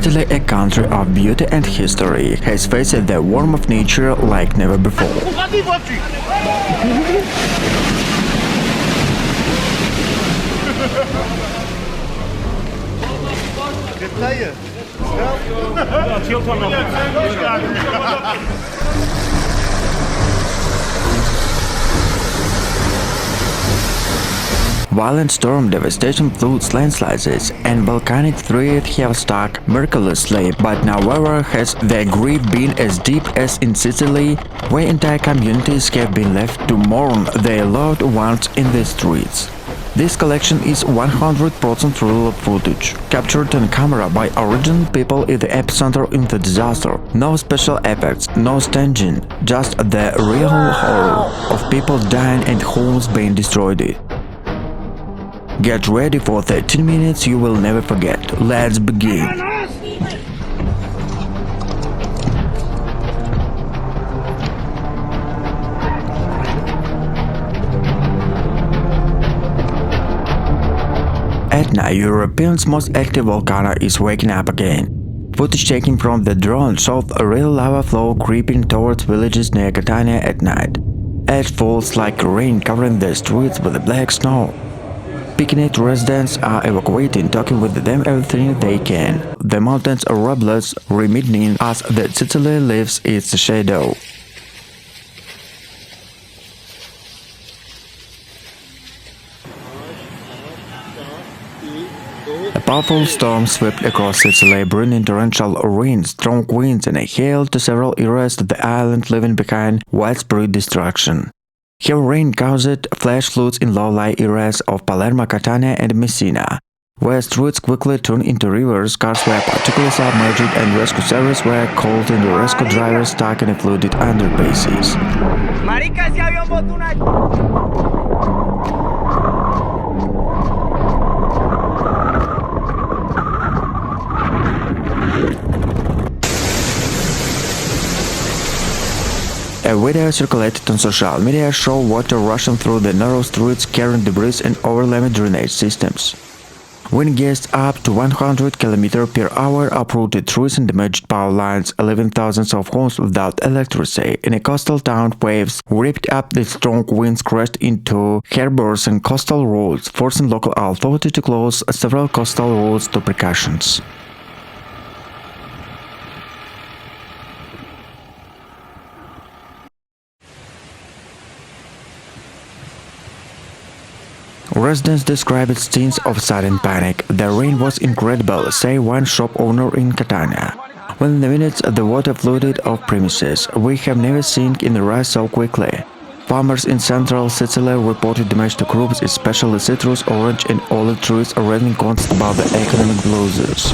Sicily, a country of beauty and history, has faced the warmth of nature like never before. Violent storm devastation, floods, landslides, and volcanic threat have struck mercilessly, but nowhere has the grief been as deep as in Sicily, where entire communities have been left to mourn their loved ones in the streets. This collection is 100% real footage, captured on camera by original people in the epicenter in the disaster. No special effects, no staging, just the real horror of people dying and homes being destroyed. Get ready for 13 minutes you will never forget. Let's begin. Etna, Europe's most active volcano, is waking up again. Footage taken from the drone showed a real lava flow creeping towards villages near Catania at night. Ash falls like rain, covering the streets with black snow. Picnic residents are evacuating, talking with them everything they can. The mountains are rebels, reminding us that Sicily leaves its shadow. A powerful storm swept across Sicily, bringing torrential rain, strong winds, and a hail to several areas of the island, leaving behind widespread destruction. Heavy rain caused flash floods in low-lying areas of Palermo, Catania, and Messina, where streets quickly turned into rivers. Cars were particularly submerged, and rescue services were called in to rescue drivers stuck in flooded underpasses. A video circulated on social media showed water rushing through the narrow streets, carrying debris and overwhelming drainage systems. Wind gusts up to 100 km/h, uprooted trees and damaged power lines, leaving thousands of homes without electricity. In a coastal town, waves ripped up the strong winds crashed into harbours and coastal roads, forcing local authorities to close several coastal roads to precautions. Residents described scenes of sudden panic. The rain was incredible, say one shop owner in Catania. Within the minutes, the water flooded off premises. We have never seen it rise so quickly. Farmers in central Sicily reported damage to crops, especially citrus, orange, and olive trees, raising concerns about the economic losses.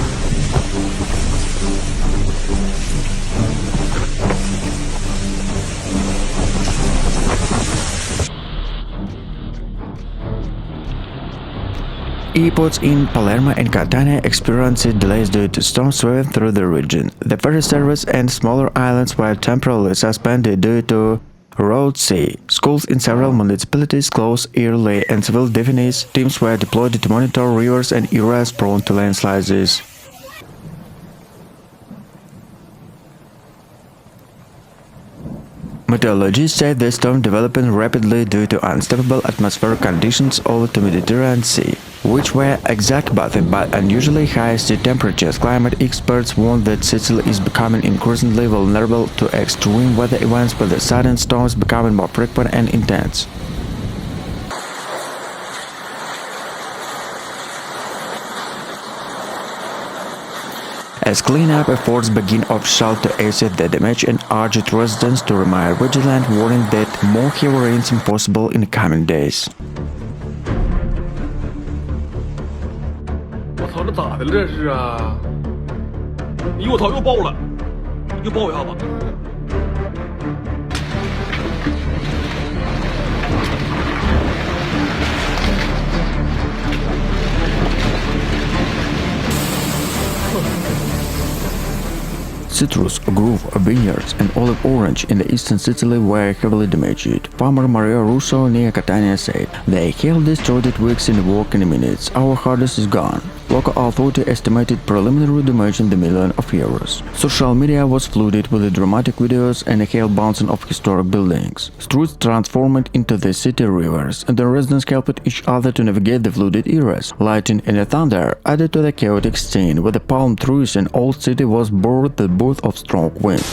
Airports in Palermo and Catania experienced delays due to storms sweeping through the region. The ferry service and smaller islands were temporarily suspended due to road sea. Schools in several municipalities closed early, and civil defense teams were deployed to monitor rivers and areas prone to landslides. Meteorologists say the storm developed rapidly due to unstable atmospheric conditions over the Mediterranean Sea, which were exacerbated by unusually high sea temperatures. Climate experts warn that Sicily is becoming increasingly vulnerable to extreme weather events, with the sudden storms becoming more frequent and intense. As cleanup efforts begin offshore to assess the damage and urged residents to remain vigilant, warning that more heavy rains are possible in the coming days. 我操，这咋的了？这是啊！咦，我操，又爆了，又爆一下子。Citrus, grove, vineyards, and olive orange in the eastern Sicily were heavily damaged. Farmer Maria Russo near Catania said, "They have destroyed weeks in work in minutes. Our harvest is gone." Local authority estimated preliminary damage in the million of euros. Social media was flooded with the dramatic videos and a hail bouncing of historic buildings. Streets transformed into the city rivers, and the residents helped each other to navigate the flooded areas. Lightning and a thunder added to the chaotic scene, where the palm trees and old city was buried the birth of strong winds.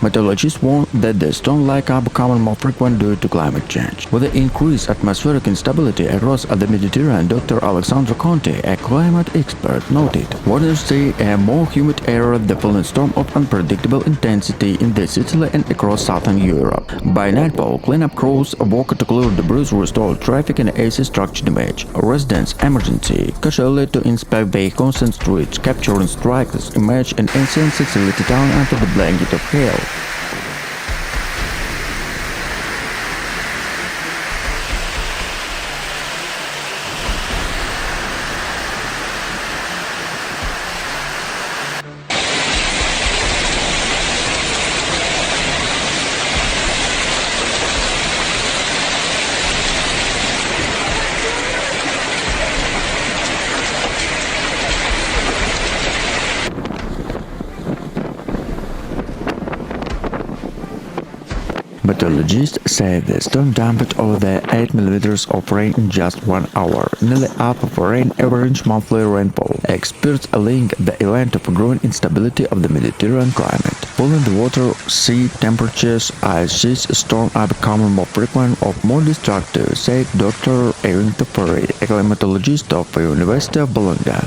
Meteorologists warn that the storm-like are becoming more frequent due to climate change. With the increased atmospheric instability across the Mediterranean, Dr. Alexandro Conti, a climate expert, noted, "Waters see a more humid air, the falling storm of unpredictable intensity in the Sicily and across southern Europe. By nightfall, cleanup crews work to clear debris, restore traffic and assess structure damage. Residents emergency casually to inspect the constant streets, capturing strikers, image an ancient Sicily town under the blanket of hail." Meteorologists say the storm dumped over the 8 millimeters of rain in just 1 hour, nearly half of rain average monthly rainfall. Experts link the event of growing instability of the Mediterranean climate. Pooling the water, sea temperatures, as these storms are becoming more frequent or more destructive, said Dr. Erin Topori, a climatologist of the University of Bologna.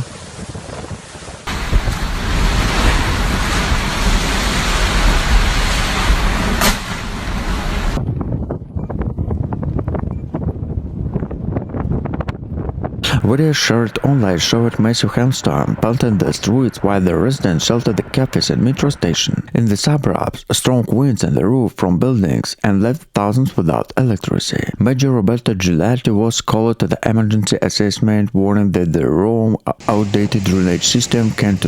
Videos shared online showed massive hailstorm pelting the streets while the residents sheltered the cafes and metro station. In the suburbs, strong winds on the roof from buildings and left thousands without electricity. Major Roberto Giuliani was called to the emergency assessment, warning that the Rome outdated drainage system can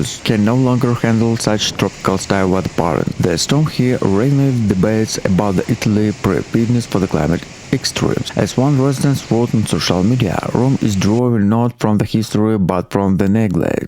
no longer handle such tropical-style weather patterns. The storm here reignite debates about the Italy preparedness for the climate extremes. As one resident wrote on social media, Rome is drawing not from the history but from the neglect.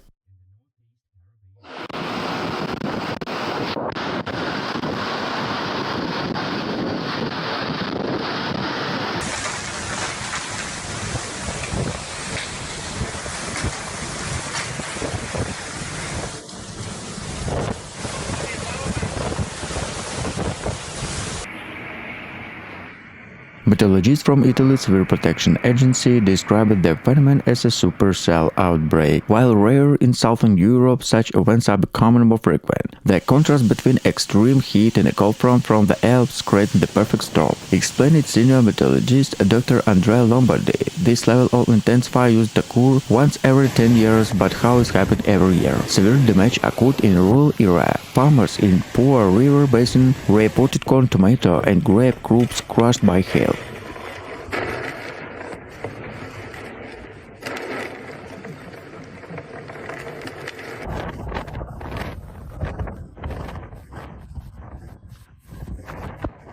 Meteorologists from Italy's Civil Protection Agency described the phenomenon as a supercell outbreak. While rare in southern Europe, such events are becoming more frequent. The contrast between extreme heat and a cold front from the Alps created the perfect storm, explained senior meteorologist Dr. Andrea Lombardi. This level of intensity used to occur once every 10 years, but how it happened every year. Severe damage occurred in rural area. Farmers in poor river basin reported corn, tomato, and grape crops crushed by hail.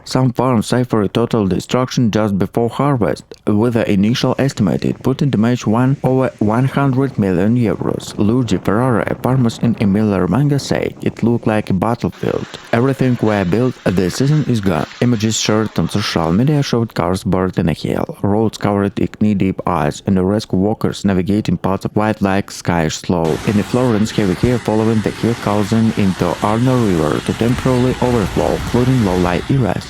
Some farms suffer total destruction just before harvest, with the initial estimated putting damage over 100 million euros. Luigi Ferrara, a farmer in Emilia-Romagna, said it looked like a battlefield. Everything we built this season is gone. Images shared on social media showed cars buried in a hail, roads covered in knee-deep ice, and the rescue workers navigating parts of white-like sky slow. In Florence, heavy hail following the hail causing into Arno River to temporarily overflow, flooding low-lying areas.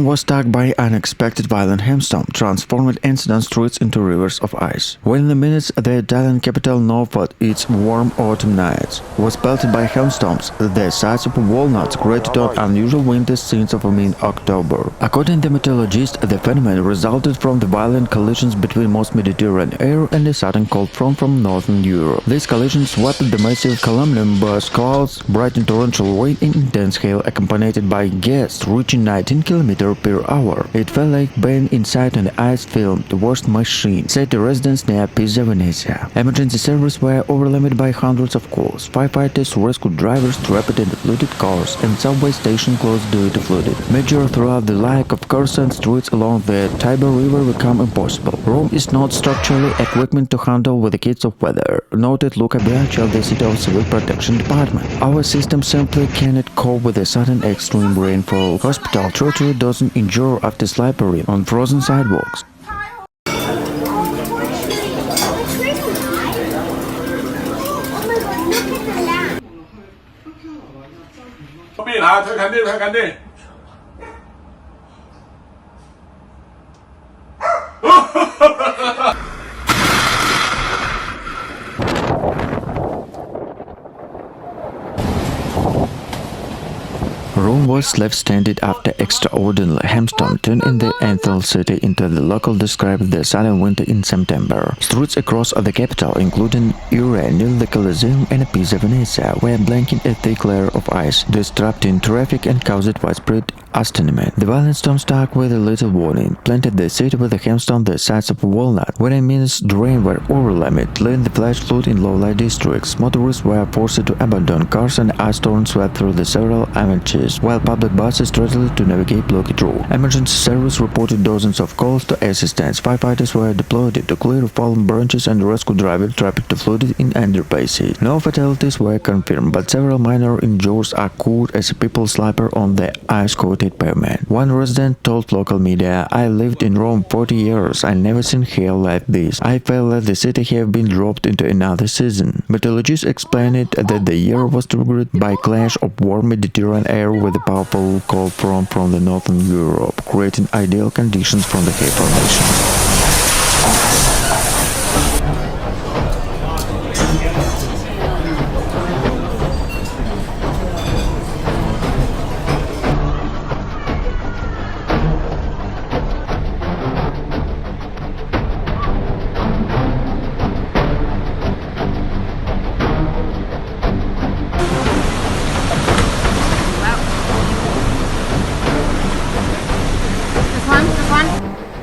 Rome was struck by unexpected violent hailstorm, transforming ancient streets into rivers of ice. Within the minutes, the Italian capital, known for its warm autumn nights, was pelted by hailstorms the size of walnuts, created on unusual winter scenes of mid-October. According to meteorologists, the phenomenon resulted from the violent collisions between most Mediterranean air and a sudden cold front from northern Europe. These collisions swept the massive cumulonimbus clouds, bringing torrential rain and intense hail accompanied by gusts reaching 19 km per hour. It felt like being inside an ice-filled washing machine, said the residents near Pisa, Venezia. Emergency services were overwhelmed by hundreds of calls. Firefighters rescued drivers trapped in the flooded cars, and subway station closed due to flooding. Major throughout the lack of cars and streets along the Tiber River become impossible. Rome is not structurally equipped to handle with the kids of weather, noted Luca Bianchi of the City of Civil Protection Department. Our system simply cannot cope with the sudden extreme rainfall. Hospital torture doesn't endure after slippery on frozen sidewalks. 别拿，快看这，快看这。Rome was left stranded after extraordinary hailstorm turned in the Athol city into the local described the silent winter in September. Streets across the capital, including Ura near the Colosseum and Pisa, Venezia, were blanketed a thick layer of ice, disrupting traffic and caused widespread astonishment. The violent storm struck with a little warning, planted the city with a hailstorm the size of a walnut. Within minutes, the rain were overwhelmed, letting the flash flood in low-lying districts. Motorists were forced to abandon cars, and ice storm swept through the several avenues, while public buses struggled to navigate blocked roads. Emergency service reported dozens of calls to assistance. Firefighters were deployed to clear fallen branches and rescue drivers trapped flooded in underpasses. No fatalities were confirmed, but several minor injuries occurred as people slipped on the ice-coated pavement. One resident told local media, "I lived in Rome 40 years. I never seen hail like this. I felt that the city had been dropped into another season." Meteorologists explained that the year was triggered by clash of warm Mediterranean air with a powerful cold front from the northern Europe, creating ideal conditions for the hail formation.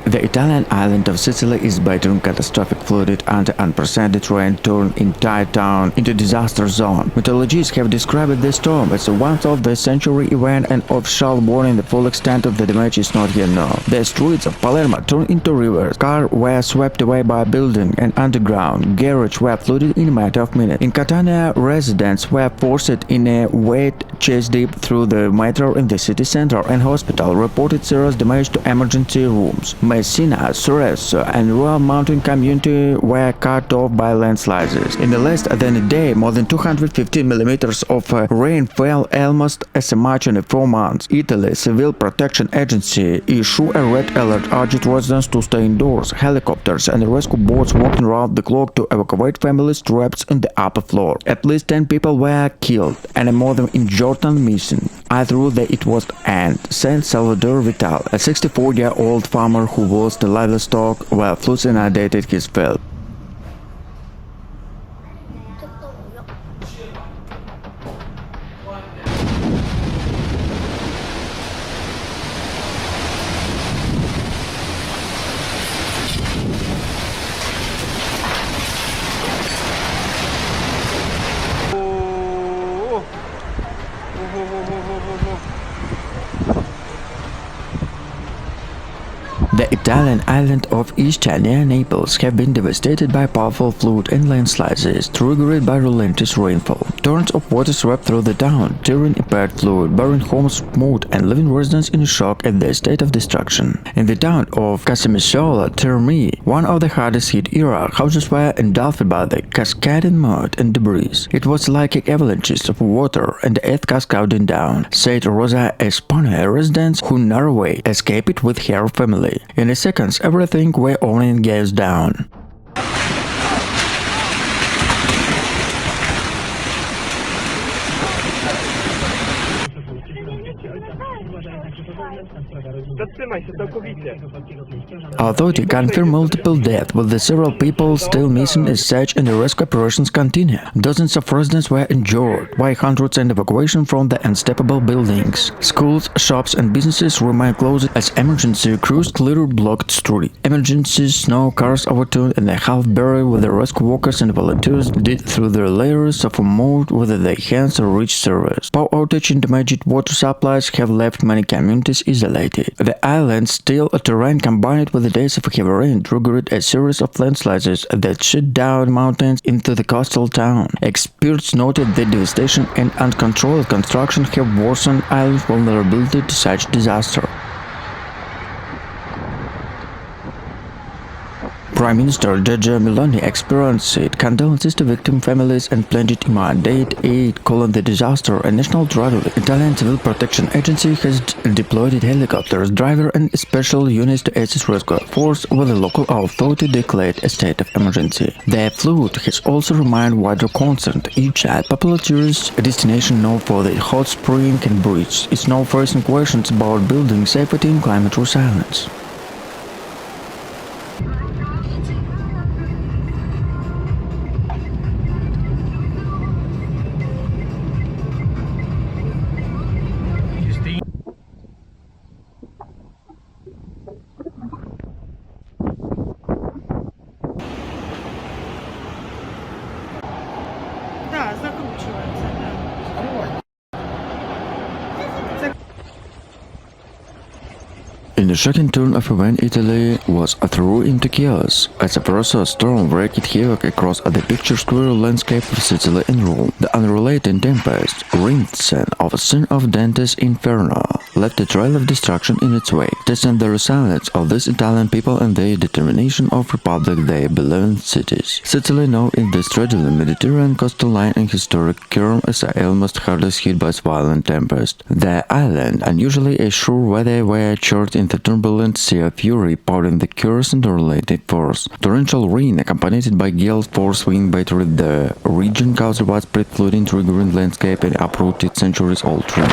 The Italian island of Sicily is battering catastrophic flooded under unprecedented rain, turned entire town into disaster zone. Meteorologists have described this storm as a once-of-the-century event, and official warning the full extent of the damage is not yet known. The streets of Palermo turned into rivers, cars were swept away by a building, and underground garages were flooded in a matter of minutes. In Catania, residents were forced in a wet chest deep through the metro in the city center, and hospital reported serious damage to emergency rooms. Messina, Sorrento, and rural mountain community were cut off by landslides. In less than a day, more than 250 millimeters of rain fell, almost as much in 4 months. Italy's Civil Protection Agency issued a red alert, urged residents to stay indoors. Helicopters and rescue boats worked around the clock to evacuate families trapped in the upper floor. At least 10 people were killed and more than injured and missing. I thought that it was end, said Salvador Vital, a 64-year-old farmer who was the livestock while floods inundated his field. The The Italian island of Catania, Naples have been devastated by powerful flood and landslides triggered by relentless rainfall. Torrents of water swept through the town, tearing impaired flood, burying homes, moat, and leaving residents in shock at the state of destruction. In the town of Termi, one of the hardest hit era, houses were engulfed by the cascading mud and debris. It was like avalanches of water and the earth cascading down, said Rosa Espana, a resident who narrowly escaped with her family. In a second, everything were only gazed down. Authorities confirmed multiple deaths, with the several people still missing as such, and the rescue operations continue. Dozens of residents were injured, while hundreds and evacuation from the unsteppable buildings. Schools, shops, and businesses remain closed as emergency crews cleared blocked streets. Emergency snow cars overturned and a half buried with the rescue workers and volunteers did through their layers of mud with their hands or reach service. Power outage and damaged water supplies have left many communities isolated. The island's still terrain combined with the days of heavy rain triggered a series of landslides that shut down mountains into the coastal town. Experts noted that devastation and uncontrolled construction have worsened island's vulnerability to such disaster. Prime Minister Giorgia Meloni experienced condolences to victim families and pledged immediate aid, calling the disaster a national tragedy. Italian Civil Protection Agency has deployed helicopters, driver and special units to assist rescue force, with the local authority declared a state of emergency. The flood has also remained wider concern. Each popular tourist destination known for the hot spring and bridge is now facing questions about building safety and climate resilience. Да, закручивается, да. In the second turn of event, Italy was thrown into chaos as a ferocious storm wreaked havoc across the picturesque landscape of Sicily and Rome. The unrelated tempest, reminiscent of a scene of Dante's Inferno, left a trail of destruction in its wake, testing the resilience of these Italian people and their determination of republic their beloved cities. Sicily, now in the straddling Mediterranean coastal line and historic Kern, is almost hardest hit by violent tempest. The island, unusually a sure weather, were charged in the turbulent sea of fury, pouring the curse and related force. Torrential rain, accompanied by gales force wind, battered the region, caused widespread flooding, triggering landscape and uprooted centuries-old trees.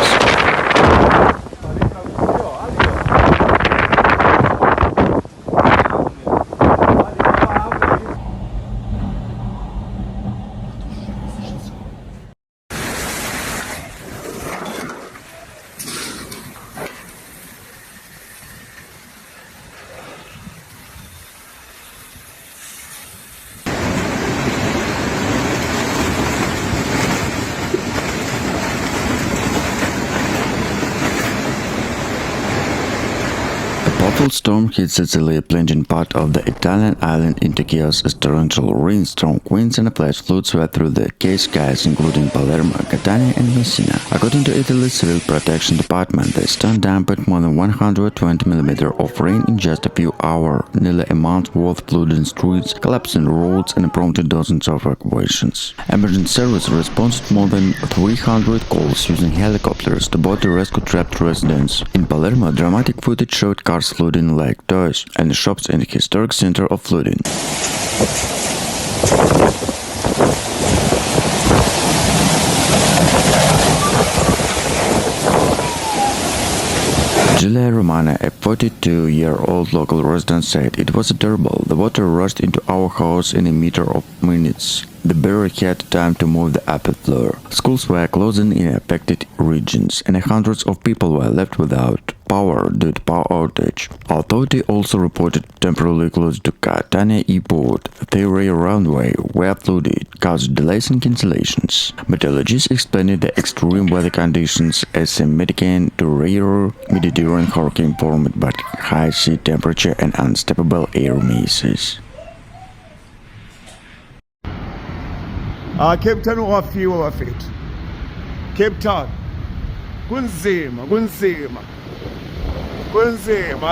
A powerful storm hit Sicily, plunging part of the Italian island into chaos as torrential rain, strong winds, and flash floods swept through the Key skies, including Palermo, Catania, and Messina. According to Italy's Civil Protection Department, the storm dumped more than 120 mm of rain in just a few hours, nearly a month's worth, flooding streets, collapsing roads, and prompted dozens of evacuations. Emergency service responded more than 300 calls using helicopters to board the rescue trapped residents. In Palermo, dramatic footage showed cars flooding like toys and shops in the historic center of flooding. Giulia Romana, a 42-year-old local resident, said, "It was terrible. The water rushed into our house in a matter of minutes. The barrier had time to move the upper floor. Schools were closing in affected regions, and hundreds of people were left without power due to power outage. Authority also reported temporarily closed to Catania airport. Theory runway were flooded, caused delays and cancellations. Meteorologists explained the extreme weather conditions as significant to rare Mediterranean hurricane formed by high sea temperature and unstable air masses. Cape Town wafika bafethu. Cape Town kunzima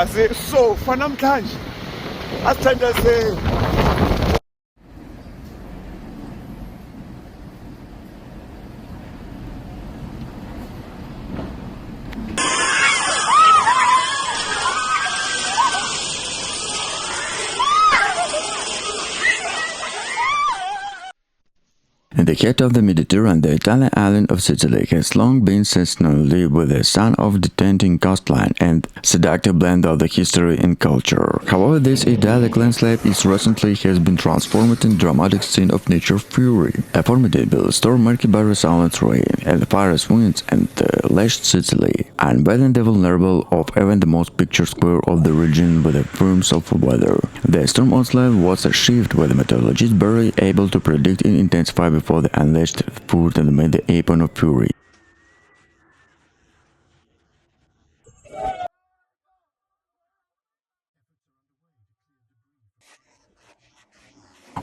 asisofa namhlanje asithandazeni. In the heart of the Mediterranean, the Italian island of Sicily has long been synonymous with the sun of the tempting coastline and seductive blend of the history and culture. However, this idyllic landscape is recently has been transformed into a dramatic scene of nature fury. A formidable storm marked by resounding rain and fierce winds and lashed Sicily, unveiling the vulnerable of even the most picturesque square of the region with the forms of weather. The storm onslaught was achieved with the meteorologists barely able to predict and intensify before the unleashed food and made the ape of fury.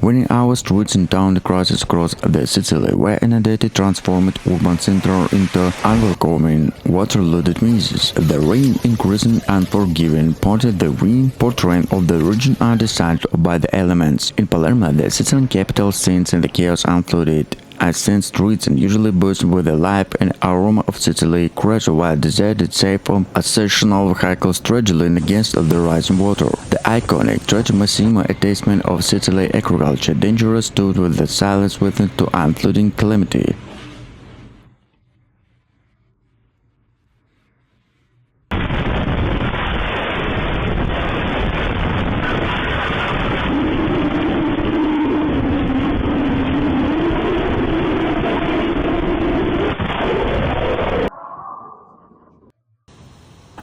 Winning hours, streets and town crosses across the Sicily were inundated, transformed urban center into unwelcoming, water-loaded mazes. The rain, increasing unforgiving, pointed the green portrait of the region undecided by the elements. In Palermo, the Sicilian capital, scenes and the chaos unfolded. As streets and usually burst with the life and aroma of Sicily, crashed while deserted save for accessional vehicles struggling against the rising water. The iconic Massimo attachment of Sicily agriculture dangerous stood with the silence within to unflooding calamity.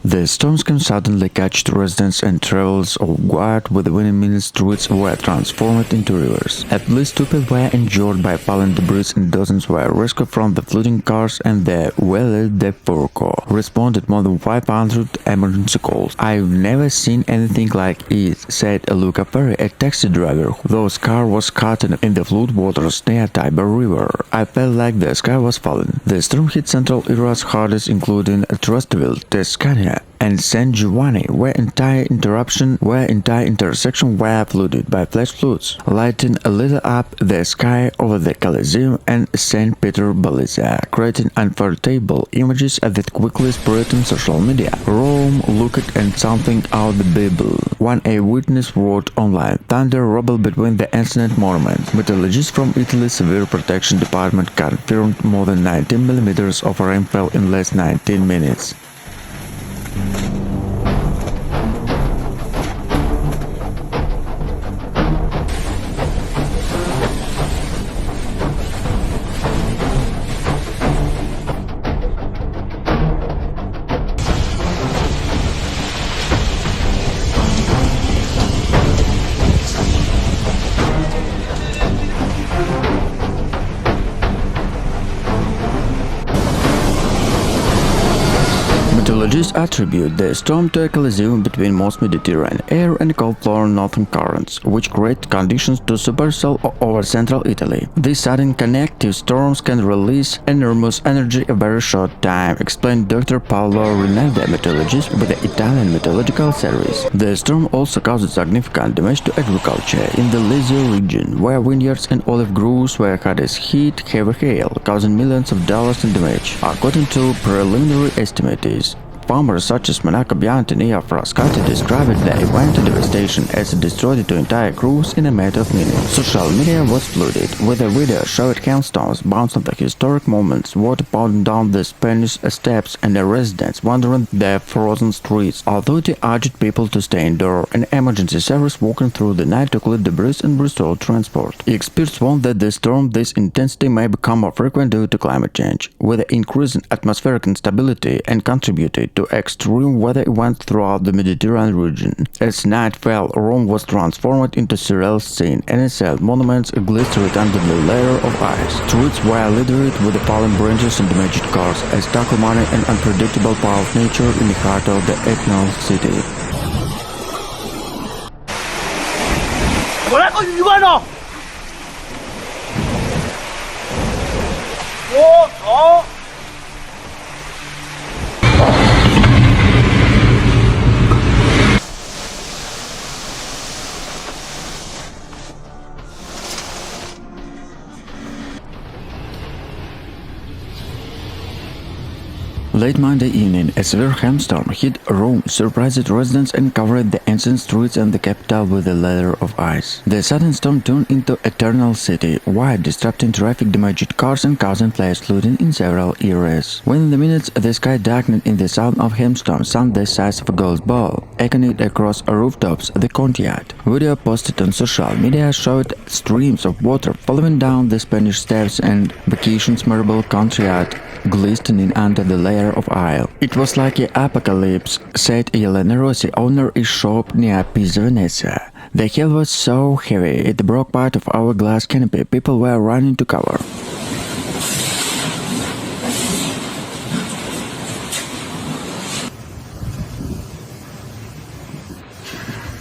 The storms can suddenly catch residents and travelers off guard with windmill streets were transformed into rivers. At least 2 people were injured by falling debris and dozens were rescued from the floating cars and the Well de Porco responded more than 500 emergency calls. "I've never seen anything like it," said Luca Perry, a taxi driver whose car was caught in the flood waters near Tiber River. "I felt like the sky was falling." The storm hit central areas hardest, including Trasteville, Catania, and San Giovanni, where entire intersection were flooded by flash floods, lighting a little up the sky over the Coliseum and St. Peter Basilica, creating unforgettable images that quickly spread on social media. "Rome looked at something out of the Bible," one eyewitness wrote online. "Thunder rumbled between the ancient monuments." Meteorologists from Italy's Severe Protection Department confirmed more than 19 millimeters of rainfall in less than 19 minutes. Meteorologists attribute the storm to a collision between most Mediterranean air and cold floor northern currents, which create conditions to supercell over central Italy. These sudden connective storms can release enormous energy in a very short time, explained Dr. Paolo Rinaldi, meteorologist with the Italian Meteorological Service. The storm also caused significant damage to agriculture in the Lazio region, where vineyards and olive groves were hardest hit heavy hail, causing millions of dollars in damage. According to preliminary estimates, farmers such as Monaco Bianchi near Frascati described the event devastation as it destroyed two entire groves in a matter of minutes. Social media was flooded, with the video showed hailstones bouncing the historic moments, water pounding down the Spanish steps and the residents wandering the frozen streets. Authority urged people to stay indoors and emergency service walking through the night to clear debris and restore transport. Experts warn that the storm this intensity may become more frequent due to climate change, with the increase in atmospheric instability and contributed to extreme weather events throughout the Mediterranean region. As night fell, Rome was transformed into a surreal scene, and its monuments glistered under the layer of ice. Streets were littered with the fallen branches and damaged cars, a stark reminder and unpredictable power of nature in the heart of the eternal city. 我来个鱼竿呢！我操！ Late Monday evening, a severe hailstorm hit Rome, surprised residents and covered the ancient streets and the capital with a layer of ice. The sudden storm turned into eternal city, wide, disrupting traffic, damaged cars and causing flash flooding in several areas. Within the minutes, the sky darkened in the sound of hailstorm sound the size of a golf ball, echoing across rooftops the courtyard. Video posted on social media showed streams of water following down the Spanish steps and vacation's marble courtyard glistening under the layer of ice. It was like an apocalypse, said Elena Rossi, owner of a shop near Pisa, Venezia. The hail was so heavy it broke part of our glass canopy. People were running to cover.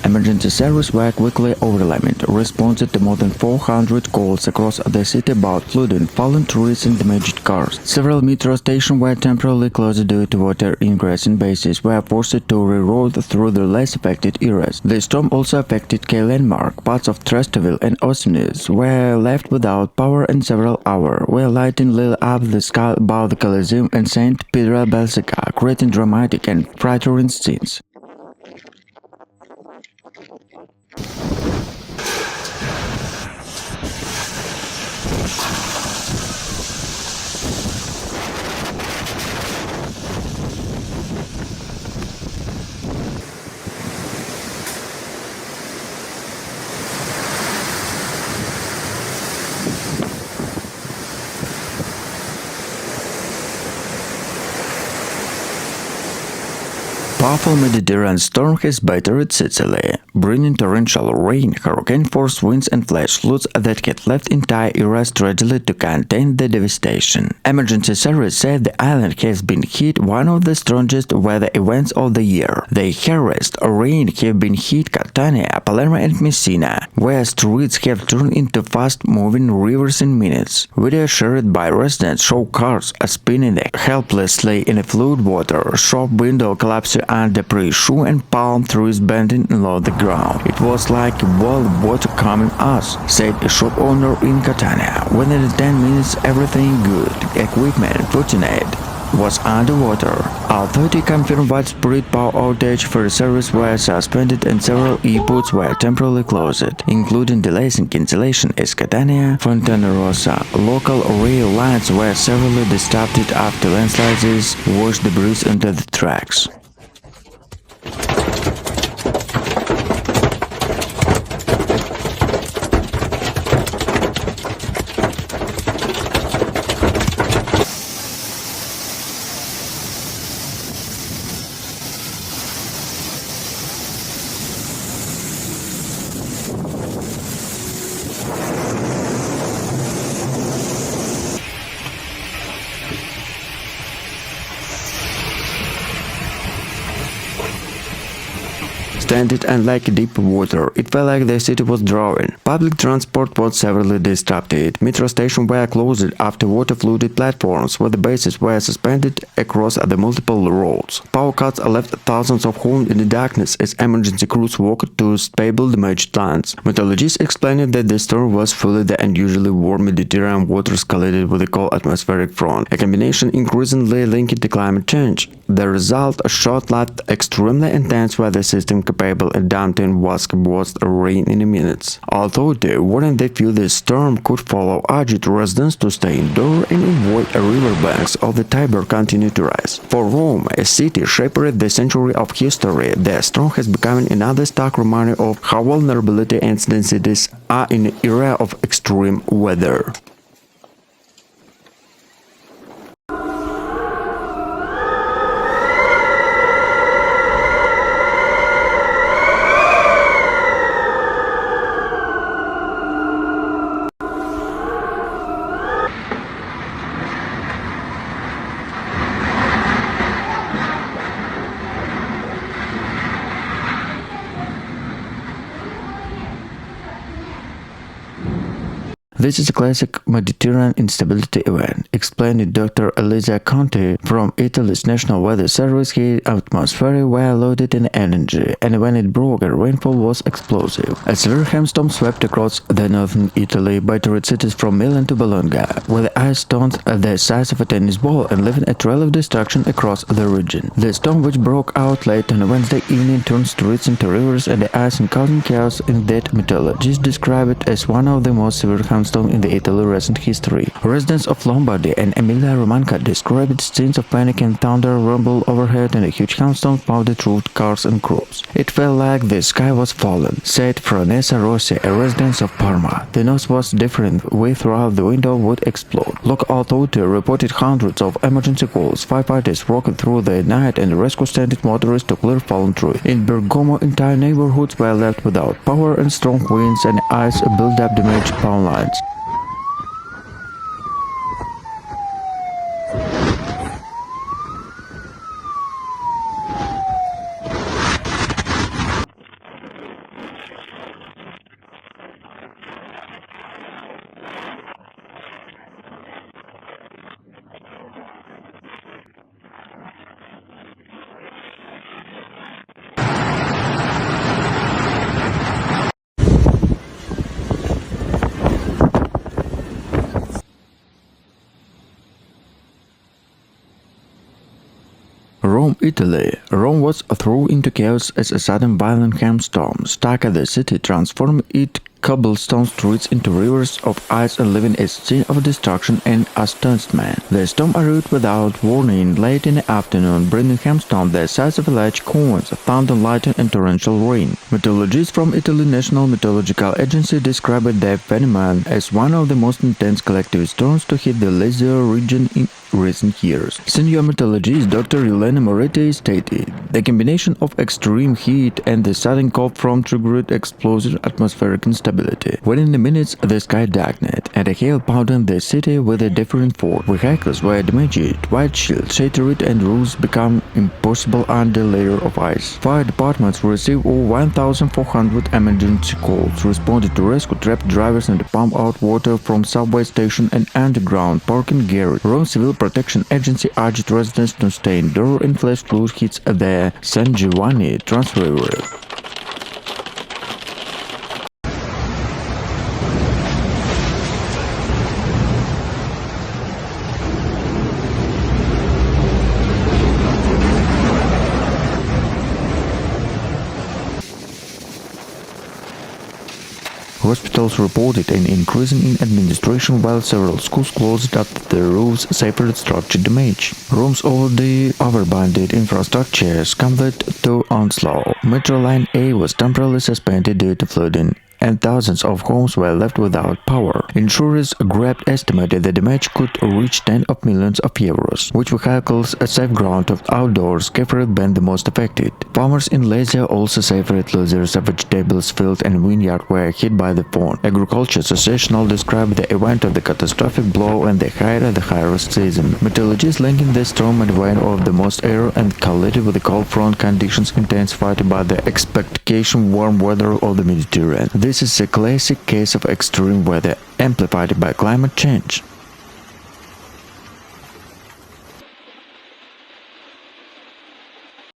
Emergency services were quickly overwhelmed, responded to more than 400 calls across the city about flooding, fallen trees and damaged cars. Several metro stations were temporarily closed due to water ingress and bases were forced to reroute through the less affected areas. The storm also affected key landmarks. Parts of Trastevere and Ossinis were left without power and several hours, where lighting lit up the sky above the Colosseum and St. Peter Basilica, creating dramatic and frightening scenes. Powerful Mediterranean storm has battered Sicily, bringing torrential rain, hurricane-force winds and flash floods that had left entire areas tragically to contain the devastation. Emergency service said the island has been hit one of the strongest weather events of the year. The harassed rain have been hit Catania, Palermo and Messina, where streets have turned into fast-moving rivers in minutes. Video shared by residents show cars spinning helplessly in flood water, shop window collapsing under precaution and palm trees bending along the ground. It was like a wall of water coming us, said a shop owner in Catania. Within 10 minutes, everything good. Equipment, fortunate, was underwater. Authority confirmed widespread power outage for service were suspended and several airports were temporarily closed, including delays in cancellation as Catania, Fontana Rossa. Local rail lines were severely disrupted after landslides washed debris into the tracks. Standing unlike deep water, it felt like the city was drowning. Public transport was severely disrupted. Metro stations were closed after water-flooded platforms where the bases were suspended across the multiple roads. Power cuts left thousands of homes in the darkness as emergency crews walked to stable damaged lands. Meteorologists explained that the storm was fully the unusually warm Mediterranean waters collided with a cold atmospheric front, a combination increasingly linked to climate change. The result, a short-lived, extremely intense weather system capable of dumping vast rain in minutes. Although they warned they feel the storm could follow, urged residents to stay indoors and avoid riverbanks of the Tiber continue to rise. For Rome, a city shaped the century of history, the storm has become another stark reminder of how vulnerability and cities are in an era of extreme weather. This is a classic Mediterranean instability event, explained Dr. Elisa Conti from Italy's National Weather Service. His atmosphere were loaded in energy, and when it broke, rainfall was explosive. A severe hailstorm swept across the northern Italy, battered cities from Milan to Bologna, with ice stones the size of a tennis ball and leaving a trail of destruction across the region. The storm, which broke out late on Wednesday evening, turned streets into rivers and the ice and causing chaos in that meteorologists describe it as one of the most severe hailstorms in the Italy's recent history. Residents of Lombardy and Emilia-Romagna described scenes of panic and thunder rumble overhead, and a huge hailstorm pounded through cars and crops. It felt like the sky was falling, said Franessa Rossi, a resident of Parma. The noise was different. We thought the window would explode. Local authority reported hundreds of emergency calls. Firefighters worked through the night and rescued stranded motorists to clear fallen trees. In Bergamo, entire neighborhoods were left without power, and strong winds and ice built up damaged power lines. Rome, Italy. Rome was thrown into chaos as a sudden violent hailstorm struck at the city, transformed its cobblestone streets into rivers of ice and leaving a scene of destruction and astonishment. The storm arrived without warning late in the afternoon, bringing hailstones the size of large coins, thunder, lightning, and torrential rain. Meteorologists from Italy's National Meteorological Agency described the phenomenon as one of the most intense collective storms to hit the Lazio region in recent years. Senior meteorologist Dr. Elena Moretti stated, "The combination of extreme heat and the sudden cold front triggered explosive atmospheric instability. Within the minutes, the sky darkened, and a hail pounded the city with a different force. Vehicles were damaged, windshields shattered, and roofs became impossible under a layer of ice. Fire departments received over 1,400 emergency calls, responded to rescue trapped drivers and pump out water from subway station and underground parking garage. Rome Civil Protection Agency urged residents to stay indoors and flash flood hits the San Giovanni Transriver. Hospitals reported an increase in administration, while several schools closed after their roofs suffered structure damage. Rome's already overabundant infrastructure succumbed to onslaught. Metro Line A was temporarily suspended due to flooding, and thousands of homes were left without power. Insurers grabbed estimated the damage could reach tens of millions of euros. Which vehicles, a safe ground of outdoors, have been the most affected? Farmers in Lazio also suffered losses of vegetables fields and vineyard were hit by the phone. Agriculture Association described the event of the catastrophic blow and the high-risk season. Meteorologists linking the storm and wind of the most air and collided with the cold front conditions intensified by the expectation warm weather of the Mediterranean. This is a classic case of extreme weather amplified by climate change.